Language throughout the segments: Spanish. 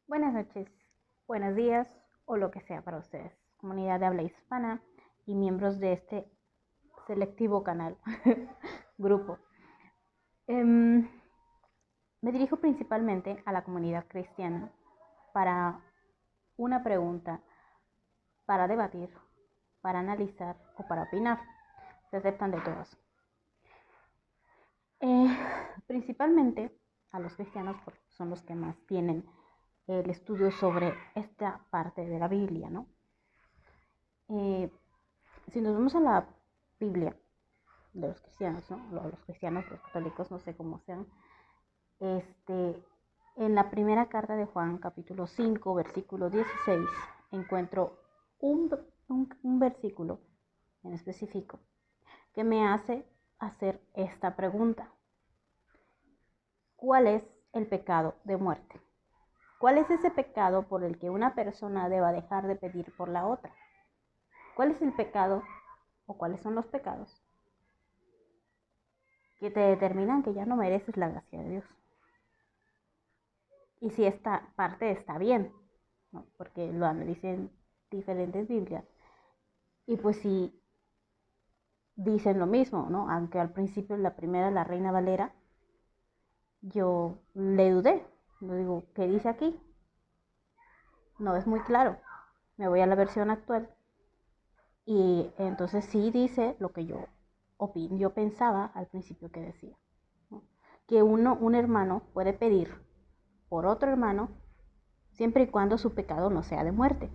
Buenas noches, buenos días o lo que sea para ustedes, comunidad de habla hispana y miembros de este selectivo canal, grupo. Me dirijo principalmente a la comunidad cristiana para una pregunta, para debatir, para analizar o para opinar. Se aceptan de todas. Principalmente a los cristianos porque son los que más tienen el estudio sobre esta parte de la Biblia, ¿no? Si nos vamos a la Biblia de los cristianos, ¿no? Los cristianos, los católicos, no sé cómo sean, en la primera carta de Juan, capítulo 5, versículo 16, encuentro un versículo en específico que me hace hacer esta pregunta. ¿Cuál es el pecado de muerte? ¿Cuál es ese pecado por el que una persona deba dejar de pedir por la otra? ¿Cuál es el pecado o cuáles son los pecados que te determinan que ya no mereces la gracia de Dios? Y si esta parte está bien, ¿no? Porque lo dicen diferentes Biblias. Y pues si dicen lo mismo, ¿no? Aunque al principio la primera, la Reina Valera, yo le dudé. Yo digo, ¿qué dice aquí? No es muy claro. Me voy a la versión actual. Y entonces sí dice lo que yo pensaba al principio que decía, ¿no? Que un hermano puede pedir por otro hermano siempre y cuando su pecado no sea de muerte.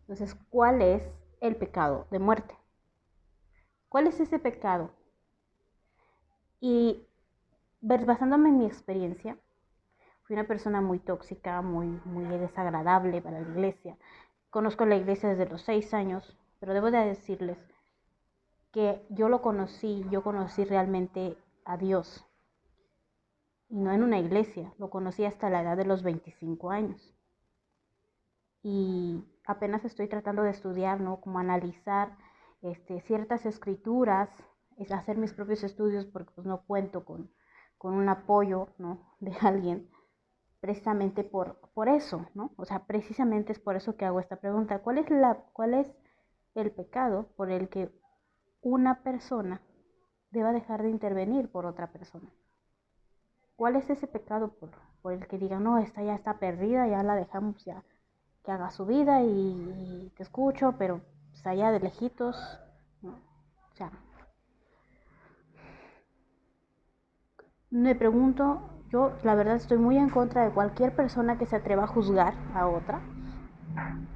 Entonces, ¿cuál es el pecado de muerte? ¿Cuál es ese pecado? Y basándome en mi experiencia, fui una persona muy tóxica, muy desagradable para la iglesia. Conozco la iglesia desde los 6 años, pero debo de decirles que yo conocí realmente a Dios. Y no en una iglesia, lo conocí hasta la edad de los 25 años. Y apenas estoy tratando de estudiar, ¿no? Como analizar ciertas escrituras, es hacer mis propios estudios porque pues no cuento con un apoyo, ¿no? De alguien, precisamente por eso, ¿no? O sea, precisamente es por eso que hago esta pregunta. ¿Cuál es el pecado por el que una persona deba dejar de intervenir por otra persona? ¿Cuál es ese pecado por el que digan, no, esta ya está perdida, ya la dejamos ya que haga su vida y te escucho, pero pues allá de lejitos, ¿no? O sea, me pregunto, yo la verdad estoy muy en contra de cualquier persona que se atreva a juzgar a otra,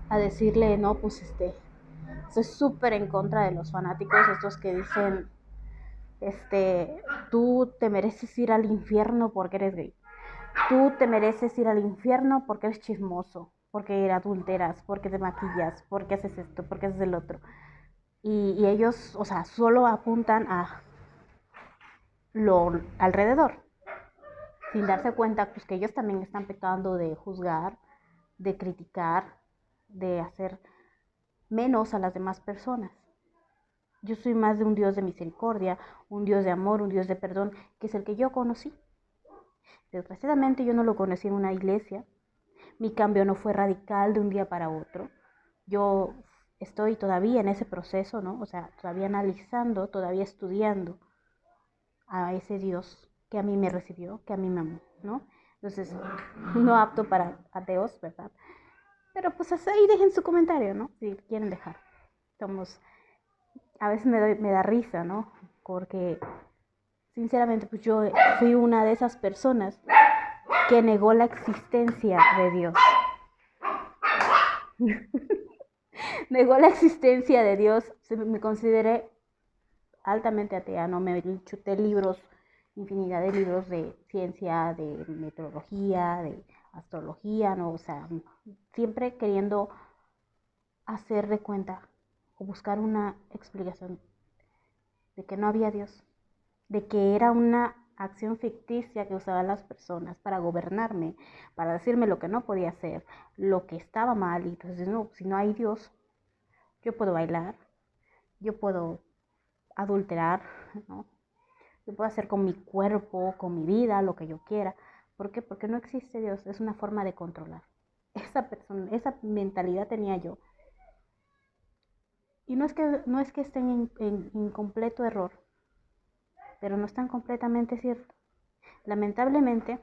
a decirle, no, pues estoy súper en contra de los fanáticos, estos que dicen, tú te mereces ir al infierno porque eres gay. Tú te mereces ir al infierno porque eres chismoso, porque adulteras, porque te maquillas, porque haces esto, porque haces el otro. Y ellos, o sea, solo apuntan a lo alrededor, sin darse cuenta pues que ellos también están pecando de juzgar, de criticar, de hacer menos a las demás personas. Yo soy más de un Dios de misericordia, un Dios de amor, un Dios de perdón, que es el que yo conocí. Desgraciadamente yo no lo conocí en una iglesia. Mi cambio no fue radical de un día para otro. Yo estoy todavía en ese proceso, ¿no? O sea, todavía analizando, todavía estudiando a ese Dios que a mí me recibió, que a mí me amó, ¿no? Entonces, no apto para ateos, ¿verdad? Pero pues ahí dejen su comentario, ¿no? Si quieren dejar. A veces me da risa, ¿no? Porque, sinceramente, pues yo fui una de esas personas que negó la existencia de Dios. Negó la existencia de Dios, me consideré altamente atea, no me chuté libros, infinidad de libros de ciencia, de meteorología, de astrología, no, o sea, siempre queriendo hacer de cuenta o buscar una explicación de que no había Dios, de que era una acción ficticia que usaban las personas para gobernarme, para decirme lo que no podía hacer, lo que estaba mal, y entonces no, si no hay Dios, yo puedo bailar, yo puedo adulterar, ¿no? Yo puedo hacer con mi cuerpo, con mi vida, lo que yo quiera, ¿Por qué? Porque no existe Dios, es una forma de controlar. Esa mentalidad tenía yo. Y no es que estén en completo error, pero no están completamente cierto. Lamentablemente,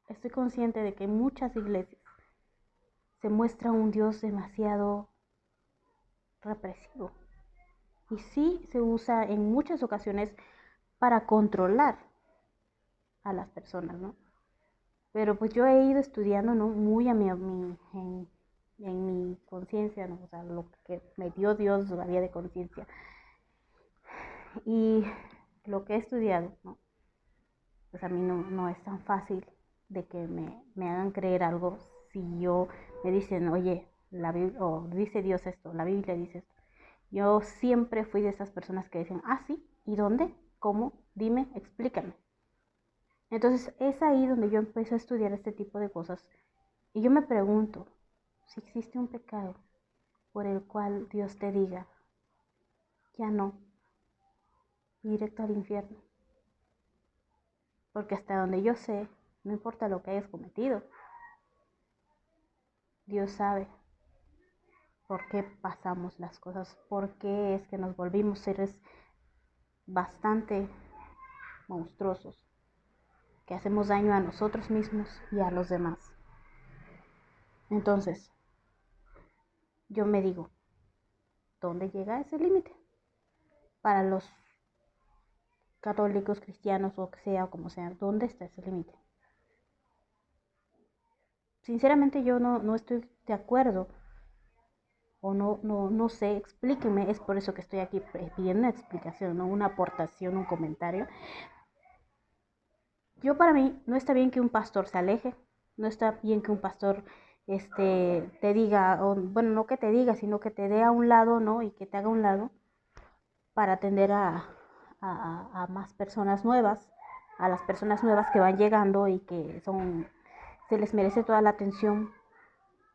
estoy consciente de que en muchas iglesias se muestra un Dios demasiado represivo. Y sí se usa en muchas ocasiones para controlar a las personas, ¿no? Pero pues yo he ido estudiando, ¿no? Muy en mi conciencia, ¿no? O sea, lo que me dio Dios todavía de conciencia. Y lo que he estudiado, ¿no? Pues a mí no es tan fácil de que me hagan creer algo si yo me dicen, oye, o dice Dios esto, la Biblia dice esto. Yo siempre fui de esas personas que dicen, ah, sí, ¿y dónde? ¿Cómo? Dime, explícame. Entonces es ahí donde yo empecé a estudiar este tipo de cosas y yo me pregunto si existe un pecado por el cual Dios te diga, ya no, directo al infierno. Porque hasta donde yo sé, no importa lo que hayas cometido, Dios sabe por qué pasamos las cosas, por qué es que nos volvimos seres bastante monstruosos, que hacemos daño a nosotros mismos y a los demás. Entonces, yo me digo, ¿dónde llega ese límite? Para los católicos, cristianos o que sea, o como sea, ¿dónde está ese límite? Sinceramente yo no estoy de acuerdo o no sé, explíqueme, es por eso que estoy aquí pidiendo una explicación, ¿no? Una aportación, un comentario. Yo para mí no está bien que un pastor se aleje, no está bien que un pastor te diga, o, bueno, no que te diga, sino que te dé a un lado, ¿no? Y que te haga a un lado para atender a más personas nuevas, a las personas nuevas que van llegando y que se les merece toda la atención,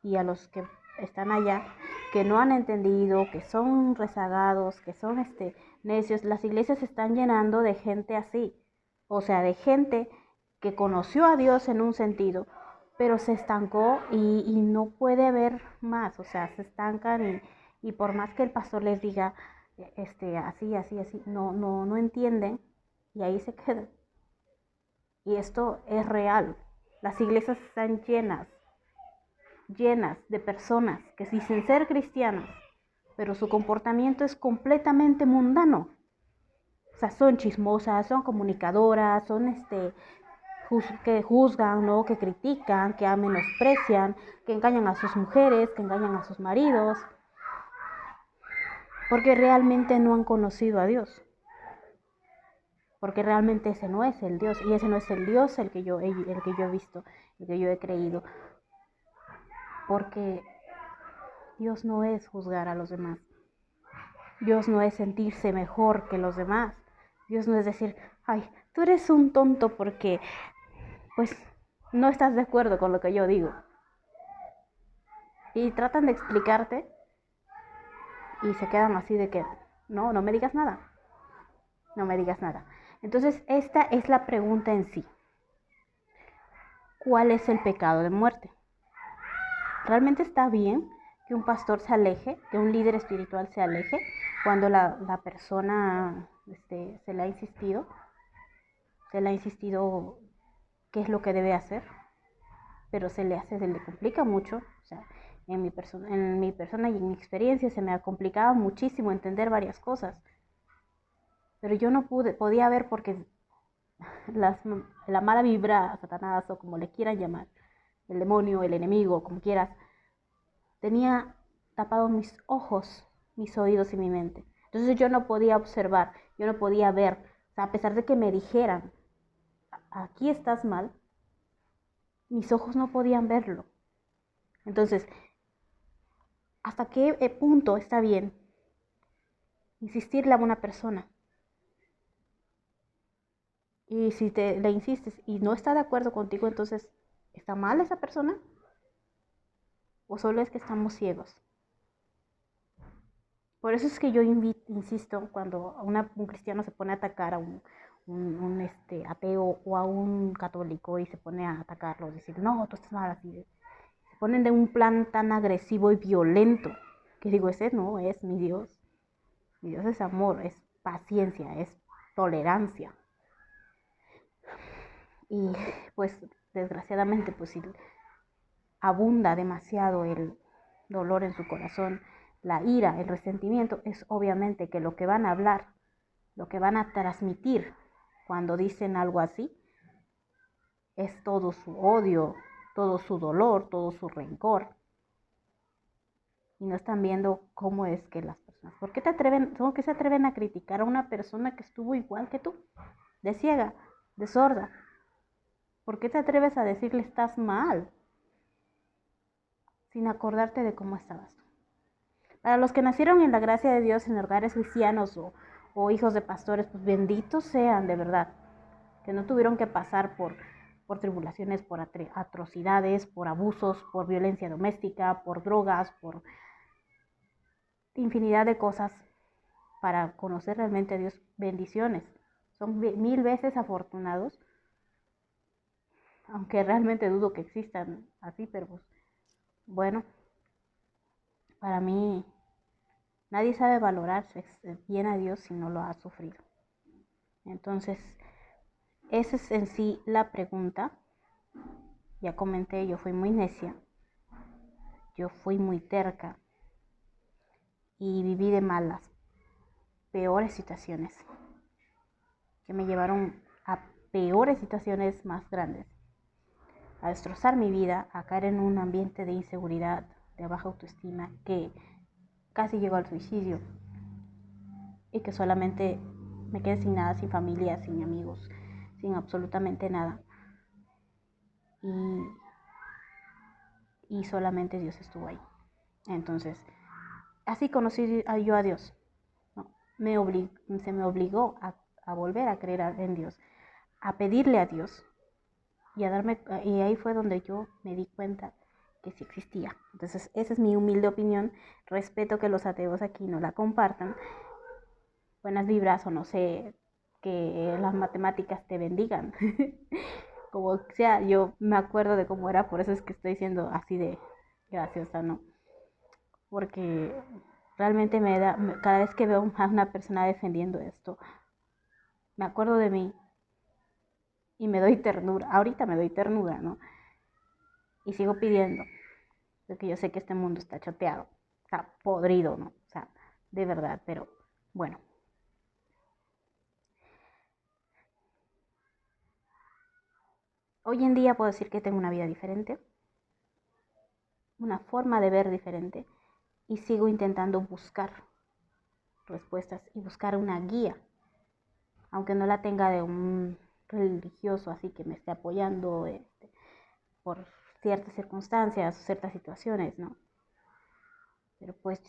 y a los que están allá, que no han entendido, que son rezagados, que son necios. Las iglesias se están llenando de gente así, o sea, de gente que conoció a Dios en un sentido, pero se estancó y no puede ver más, o sea, se estancan y por más que el pastor les diga así, así, así, no entienden y ahí se quedan. Y esto es real. Las iglesias están llenas de personas que dicen ser cristianas, pero su comportamiento es completamente mundano. O sea, son chismosas, son comunicadoras, son que juzgan, ¿no? Que critican, que menosprecian, que engañan a sus mujeres, que engañan a sus maridos, porque realmente no han conocido a Dios. Porque realmente ese no es el Dios, y ese no es el Dios el que yo he visto, el que yo he creído. Porque Dios no es juzgar a los demás. Dios no es sentirse mejor que los demás. Dios no es decir, ay, tú eres un tonto porque, pues, no estás de acuerdo con lo que yo digo. Y tratan de explicarte y se quedan así de que, no me digas nada. No me digas nada. Entonces, esta es la pregunta en sí. ¿Cuál es el pecado de muerte? ¿Realmente está bien que un pastor se aleje, que un líder espiritual se aleje cuando la persona se le ha insistido? Se le ha insistido qué es lo que debe hacer, pero se le complica mucho. O sea, en mi persona y en mi experiencia se me ha complicado muchísimo entender varias cosas, pero yo no podía ver porque la mala vibra, Satanás o como le quieran llamar, el demonio, el enemigo, como quieras, tenía tapados mis ojos, mis oídos y mi mente. Entonces yo no podía observar, yo no podía ver. O sea, a pesar de que me dijeran, aquí estás mal, mis ojos no podían verlo. Entonces, ¿hasta qué punto está bien insistirle a una persona? Y si le insistes y no está de acuerdo contigo, entonces, ¿está mal esa persona? ¿O solo es que estamos ciegos? Por eso es que yo insisto, cuando un cristiano se pone a atacar a un ateo o a un católico y se pone a atacarlo, decir, no, tú estás mal así. Se ponen de un plan tan agresivo y violento que digo, ese no es mi Dios. Mi Dios es amor, es paciencia, es tolerancia. Y pues desgraciadamente pues si abunda demasiado el dolor en su corazón, la ira, el resentimiento, es obviamente que lo que van a hablar, lo que van a transmitir cuando dicen algo así, es todo su odio, todo su dolor, todo su rencor. Y no están viendo cómo es que las personas, ¿por qué se atreven a criticar a una persona que estuvo igual que tú? De ciega, de sorda. ¿Por qué te atreves a decirle estás mal? Sin acordarte de cómo estabas tú. Para los que nacieron en la gracia de Dios en hogares cristianos o hijos de pastores, pues benditos sean de verdad, que no tuvieron que pasar por tribulaciones, por atrocidades, por abusos, por violencia doméstica, por drogas, por infinidad de cosas para conocer realmente a Dios. Bendiciones. Son 1000 veces afortunados, aunque realmente dudo que existan así, pero pues, bueno, para mí nadie sabe valorar bien a Dios si no lo ha sufrido. Entonces, esa es en sí la pregunta. Ya comenté, yo fui muy necia, yo fui muy terca y viví de malas, peores situaciones que me llevaron a peores situaciones más grandes, a destrozar mi vida, a caer en un ambiente de inseguridad, de baja autoestima, que casi llegó al suicidio y que solamente me quedé sin nada, sin familia, sin amigos, sin absolutamente nada. Y solamente Dios estuvo ahí. Entonces, así conocí yo a Dios. ¿No? Se me obligó a volver a creer en Dios, a pedirle a Dios y ahí fue donde yo me di cuenta que sí existía. Entonces, esa es mi humilde opinión. Respeto que los ateos aquí no la compartan. Buenas vibras o no sé, que las matemáticas te bendigan. Como sea, yo me acuerdo de cómo era, por eso es que estoy siendo así de graciosa, ¿no? Porque realmente cada vez que veo a una persona defendiendo esto, me acuerdo de mí y me doy ternura. Ahorita me doy ternura, ¿no? Y sigo pidiendo, porque yo sé que este mundo está choteado, está podrido, ¿no? O sea, de verdad, pero bueno. Hoy en día puedo decir que tengo una vida diferente, una forma de ver diferente, y sigo intentando buscar respuestas y buscar una guía, aunque no la tenga de un religioso así que me esté apoyando por ciertas circunstancias, ciertas situaciones, ¿no? Pero pues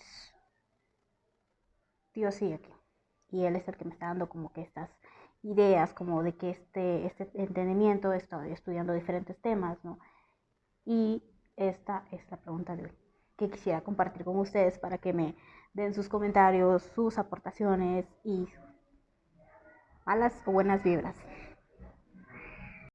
Dios sigue aquí y Él es el que me está dando como que estas ideas, como de que este entendimiento, estoy estudiando diferentes temas, ¿no? Y esta es la pregunta de hoy, que quisiera compartir con ustedes para que me den sus comentarios, sus aportaciones y malas o buenas vibras.